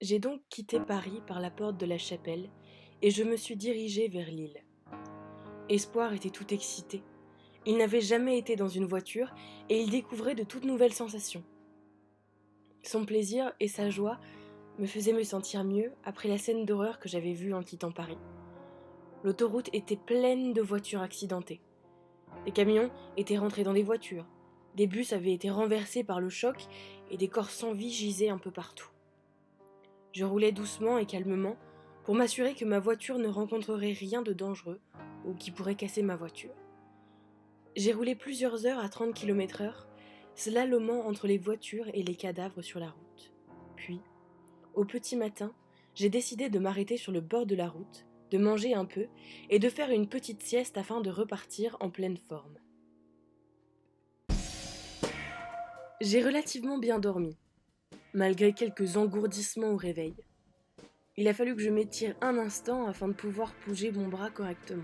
J'ai donc quitté Paris par la porte de la Chapelle et je me suis dirigée vers Lille. Espoir était tout excité. Il n'avait jamais été dans une voiture et il découvrait de toutes nouvelles sensations. Son plaisir et sa joie me faisaient me sentir mieux après la scène d'horreur que j'avais vue en quittant Paris. L'autoroute était pleine de voitures accidentées. Des camions étaient rentrés dans des voitures. Des bus avaient été renversés par le choc et des corps sans vie gisaient un peu partout. Je roulais doucement et calmement pour m'assurer que ma voiture ne rencontrerait rien de dangereux ou qui pourrait casser ma voiture. J'ai roulé plusieurs heures à 30 km/h, slalomant entre les voitures et les cadavres sur la route. Puis, au petit matin, j'ai décidé de m'arrêter sur le bord de la route, de manger un peu et de faire une petite sieste afin de repartir en pleine forme. J'ai relativement bien dormi, malgré quelques engourdissements au réveil. Il a fallu que je m'étire un instant afin de pouvoir bouger mon bras correctement.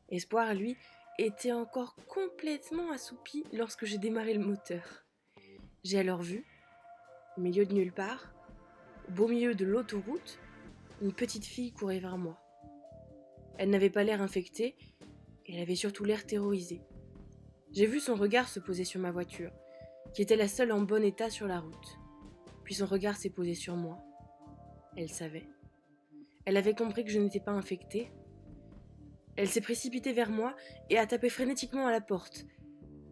Espoir, lui, était encore complètement assoupi lorsque j'ai démarré le moteur. J'ai alors vu, au milieu de nulle part, au beau milieu de l'autoroute, une petite fille courait vers moi. Elle n'avait pas l'air infectée, et elle avait surtout l'air terrorisée. J'ai vu son regard se poser sur ma voiture, qui était la seule en bon état sur la route. Puis son regard s'est posé sur moi. Elle savait. Elle avait compris que je n'étais pas infectée. Elle s'est précipitée vers moi et a tapé frénétiquement à la porte.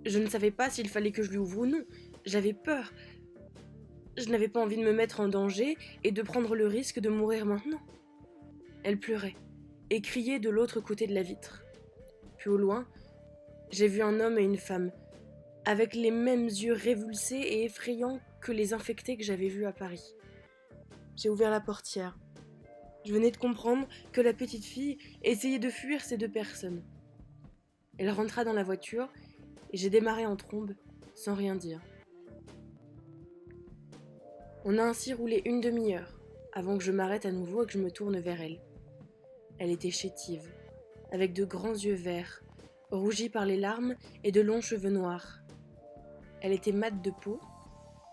Je ne savais pas s'il fallait que je lui ouvre ou non. J'avais peur. Je n'avais pas envie de me mettre en danger et de prendre le risque de mourir maintenant. Elle pleurait et criait de l'autre côté de la vitre. Puis au loin, j'ai vu un homme et une femme, avec les mêmes yeux révulsés et effrayants que les infectés que j'avais vus à Paris. J'ai ouvert la portière. Je venais de comprendre que la petite fille essayait de fuir ces deux personnes. Elle rentra dans la voiture et j'ai démarré en trombe, sans rien dire. On a ainsi roulé une demi-heure, avant que je m'arrête à nouveau et que je me tourne vers elle. Elle était chétive, avec de grands yeux verts, rougis par les larmes et de longs cheveux noirs. Elle était mate de peau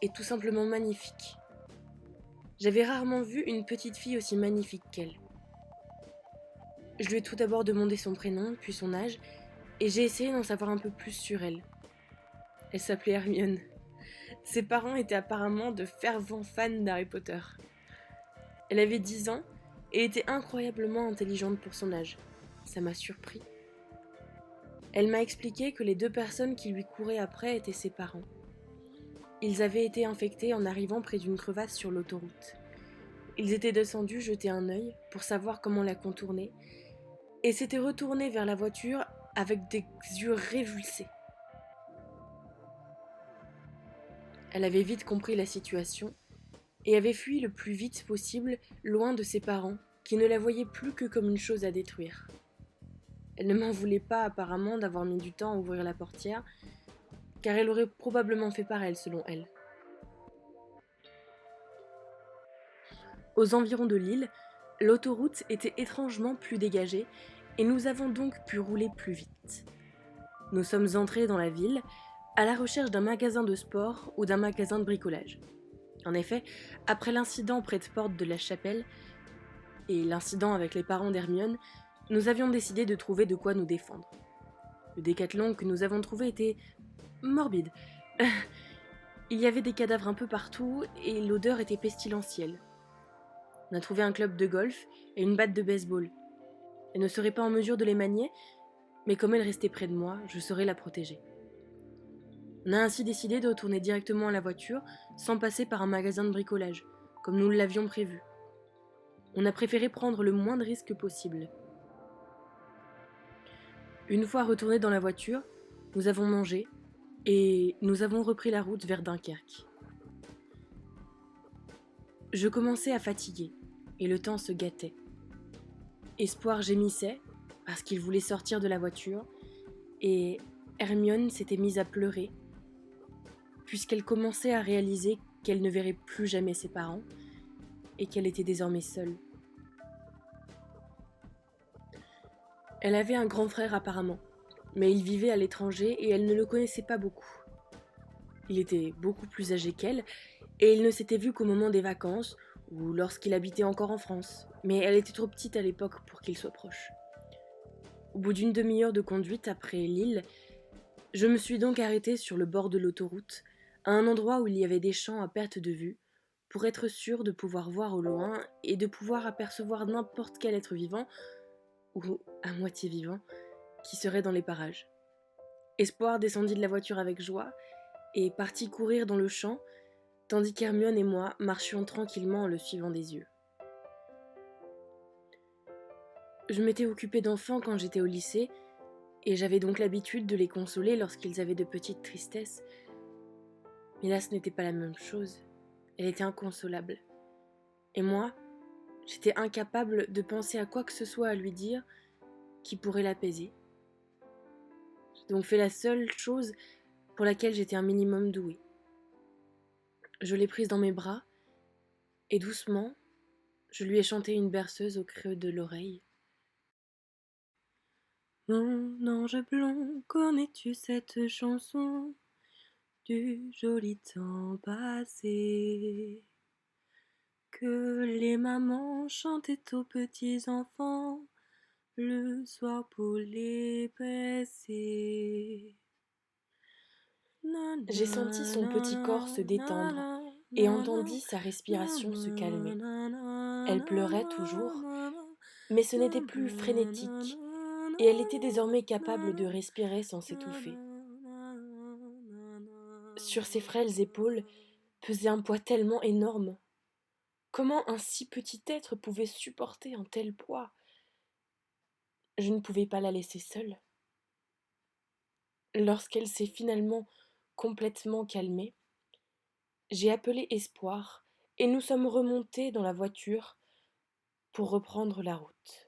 et tout simplement magnifique. J'avais rarement vu une petite fille aussi magnifique qu'elle. Je lui ai tout d'abord demandé son prénom, puis son âge, et j'ai essayé d'en savoir un peu plus sur elle. Elle s'appelait Hermione. Ses parents étaient apparemment de fervents fans d'Harry Potter. Elle avait 10 ans et était incroyablement intelligente pour son âge. Ça m'a surpris. Elle m'a expliqué que les deux personnes qui lui couraient après étaient ses parents. Ils avaient été infectés en arrivant près d'une crevasse sur l'autoroute. Ils étaient descendus jeter un œil pour savoir comment la contourner et s'étaient retournés vers la voiture avec des yeux révulsés. Elle avait vite compris la situation et avait fui le plus vite possible loin de ses parents qui ne la voyaient plus que comme une chose à détruire. Elle ne m'en voulait pas apparemment d'avoir mis du temps à ouvrir la portière, car elle aurait probablement fait pareil selon elle. Aux environs de Lille, l'autoroute était étrangement plus dégagée et nous avons donc pu rouler plus vite. Nous sommes entrés dans la ville à la recherche d'un magasin de sport ou d'un magasin de bricolage. En effet, après l'incident près de porte de la Chapelle et l'incident avec les parents d'Hermione, nous avions décidé de trouver de quoi nous défendre. Le décathlon que nous avons trouvé était morbide. Il y avait des cadavres un peu partout et l'odeur était pestilentielle. On a trouvé un club de golf et une batte de baseball. Elle ne serait pas en mesure de les manier, mais comme elle restait près de moi, je saurais la protéger. On a ainsi décidé de retourner directement à la voiture sans passer par un magasin de bricolage, comme nous l'avions prévu. On a préféré prendre le moins de risques possible. Une fois retournés dans la voiture, nous avons mangé et nous avons repris la route vers Dunkerque. Je commençais à fatiguer et le temps se gâtait. Espoir gémissait parce qu'il voulait sortir de la voiture et Hermione s'était mise à pleurer puisqu'elle commençait à réaliser qu'elle ne verrait plus jamais ses parents et qu'elle était désormais seule. Elle avait un grand frère apparemment, mais il vivait à l'étranger et elle ne le connaissait pas beaucoup. Il était beaucoup plus âgé qu'elle et ils ne s'étaient vus qu'au moment des vacances ou lorsqu'il habitait encore en France, mais elle était trop petite à l'époque pour qu'il soit proche. Au bout d'une demi-heure de conduite après Lille, je me suis donc arrêtée sur le bord de l'autoroute, à un endroit où il y avait des champs à perte de vue, pour être sûre de pouvoir voir au loin et de pouvoir apercevoir n'importe quel être vivant, ou à moitié vivant, qui serait dans les parages. Espoir descendit de la voiture avec joie et partit courir dans le champ, tandis qu'Hermione et moi marchions tranquillement en le suivant des yeux. Je m'étais occupée d'enfants quand j'étais au lycée, et j'avais donc l'habitude de les consoler lorsqu'ils avaient de petites tristesses. Mais là, ce n'était pas la même chose. Elle était inconsolable. Et moi, j'étais incapable de penser à quoi que ce soit à lui dire qui pourrait l'apaiser. J'ai donc fait la seule chose pour laquelle j'étais un minimum douée. Je l'ai prise dans mes bras, et doucement, je lui ai chanté une berceuse au creux de l'oreille. Mon ange blond, connais-tu cette chanson du joli temps passé que les mamans chantaient aux petits enfants le soir pour les bercer? J'ai senti son petit corps se détendre et entendu sa respiration se calmer. Elle pleurait toujours, mais ce n'était plus frénétique, et elle était désormais capable de respirer sans s'étouffer. Sur ses frêles épaules pesait un poids tellement énorme. Comment un si petit être pouvait supporter un tel poids? Je ne pouvais pas la laisser seule. Lorsqu'elle s'est finalement complètement calmée, j'ai appelé Espoir et nous sommes remontés dans la voiture pour reprendre la route.